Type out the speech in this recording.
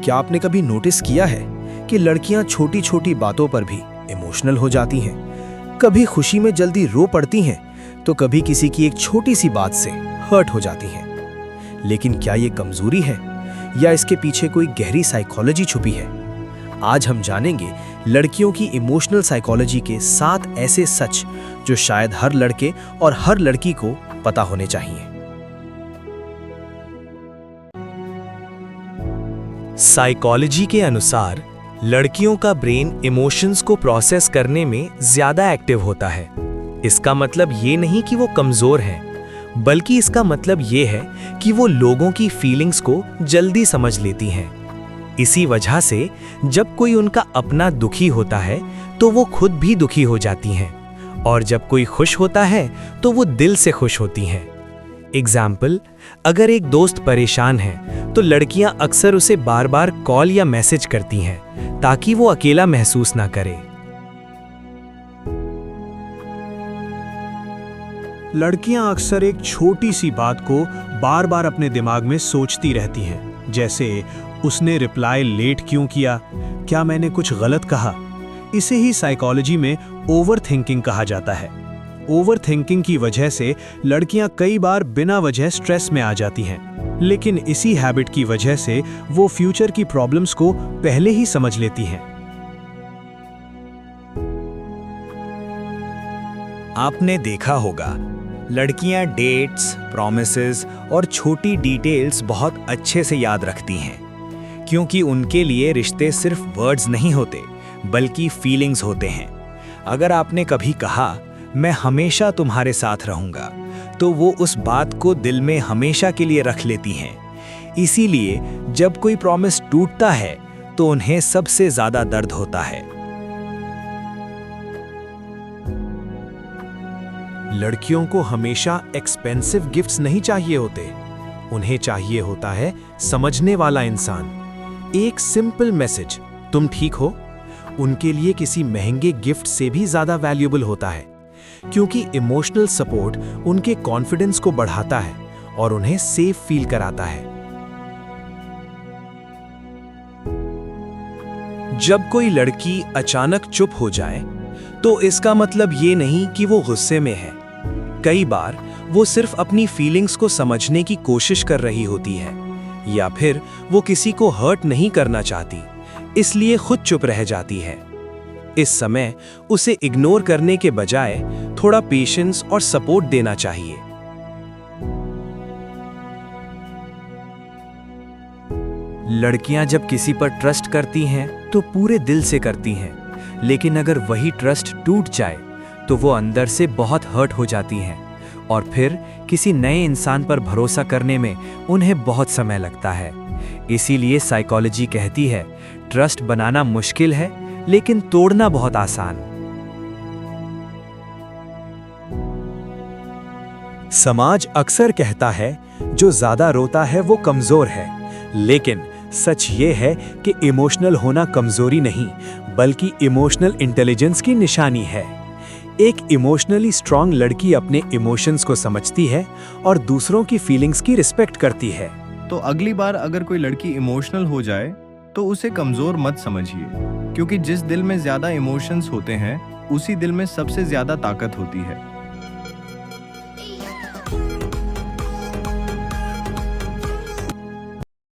क्या आपने कभी नोटिस किया है कि लड़कियां छोटी छोटी बातों पर भी इमोशनल हो जाती हैं? कभी खुशी में जल्दी रो पड़ती हैं, तो कभी किसी की एक छोटी सी बात से हर्ट हो जाती हैं। लेकिन क्या ये कमजोरी है या इसके पीछे कोई गहरी साइकोलॉजी छुपी है? आज हम जानेंगे लड़कियों की इमोशनल साइकोलॉजी के 7 ऐसे सच जो शायद हर लड़के और हर लड़की को पता होने चाहिए। साइकोलॉजी के अनुसार लड़कियों का ब्रेन इमोशंस को प्रोसेस करने में ज्यादा एक्टिव होता है। इसका मतलब ये नहीं कि वो कमजोर हैं, बल्कि इसका मतलब ये है कि वो लोगों की फीलिंग्स को जल्दी समझ लेती हैं। इसी वजह से जब कोई उनका अपना दुखी होता है तो वो खुद भी दुखी हो जाती हैं, और जब कोई खुश होता है तो वो दिल से खुश होती हैं। एग्जाम्पल, अगर एक दोस्त परेशान है तो लड़कियां अक्सर उसे बार बार कॉल या मैसेज करती हैं ताकि वो अकेला महसूस ना करे। लड़कियां अक्सर एक छोटी सी बात को बार बार अपने दिमाग में सोचती रहती हैं, जैसे उसने रिप्लाई लेट क्यों किया, क्या मैंने कुछ गलत कहा। इसे ही साइकोलॉजी में ओवर थिंकिंग कहा जाता है। ओवर थिंकिंग की वजह से लड़कियां कई बार बिना वजह स्ट्रेस में आ जाती हैं, लेकिन इसी हैबिट की वजह से वो फ्यूचर की प्रॉब्लम्स को पहले ही समझ लेती हैं। आपने देखा होगा, लड़कियां डेट्स, प्रॉमिसेस और छोटी डिटेल्स बहुत अच्छे से याद रखती हैं, क्योंकि उनके लिए रिश्ते सिर्फ वर्ड्स नहीं होते बल्कि फीलिंग्स होते हैं। अगर आपने कभी कहा मैं हमेशा तुम्हारे साथ रहूंगा, तो वो उस बात को दिल में हमेशा के लिए रख लेती हैं। इसीलिए जब कोई प्रॉमिस टूटता है तो उन्हें सबसे ज्यादा दर्द होता है। लड़कियों को हमेशा एक्सपेंसिव गिफ्ट्स नहीं चाहिए होते, उन्हें चाहिए होता है समझने वाला इंसान। एक सिंपल मैसेज, तुम ठीक हो, उनके लिए किसी महंगे गिफ्ट से भी ज्यादा वैल्यूएबल होता है, क्योंकि इमोशनल सपोर्ट उनके कॉन्फिडेंस को बढ़ाता है और उन्हें सेफ फील कराता है। जब कोई लड़की अचानक चुप हो जाए तो इसका मतलब ये नहीं कि वो गुस्से में है। कई बार वो सिर्फ अपनी फीलिंग्स को समझने की कोशिश कर रही होती है, या फिर वो किसी को हर्ट नहीं करना चाहती, इसलिए खुद चुप रह जाती है। इस समय उसे इग्नोर करने के बजाय थोड़ा पेशेंस और सपोर्ट देना चाहिए। लड़कियां जब किसी पर ट्रस्ट करती हैं तो पूरे दिल से करती हैं, लेकिन अगर वही ट्रस्ट टूट जाए तो वो अंदर से बहुत हर्ट हो जाती हैं, और फिर किसी नए इंसान पर भरोसा करने में उन्हें बहुत समय लगता है। इसीलिए साइकोलॉजी कहती है, ट्रस्ट बनाना मुश्किल है लेकिन तोड़ना बहुत आसान। समाज अक्सर कहता है जो ज्यादा रोता है वो कमजोर है, लेकिन सच ये है कि इमोशनल होना कमजोरी नहीं बल्कि इमोशनल इंटेलिजेंस की निशानी है। एक इमोशनली स्ट्रांग लड़की अपने इमोशंस को समझती है और दूसरों की फीलिंग्स की रिस्पेक्ट करती है। तो अगली बार अगर कोई लड़की इमोशनल हो जाए तो उसे कमजोर मत समझिए, क्योंकि जिस दिल में ज्यादा इमोशंस होते हैं उसी दिल में सबसे ज्यादा ताकत होती है।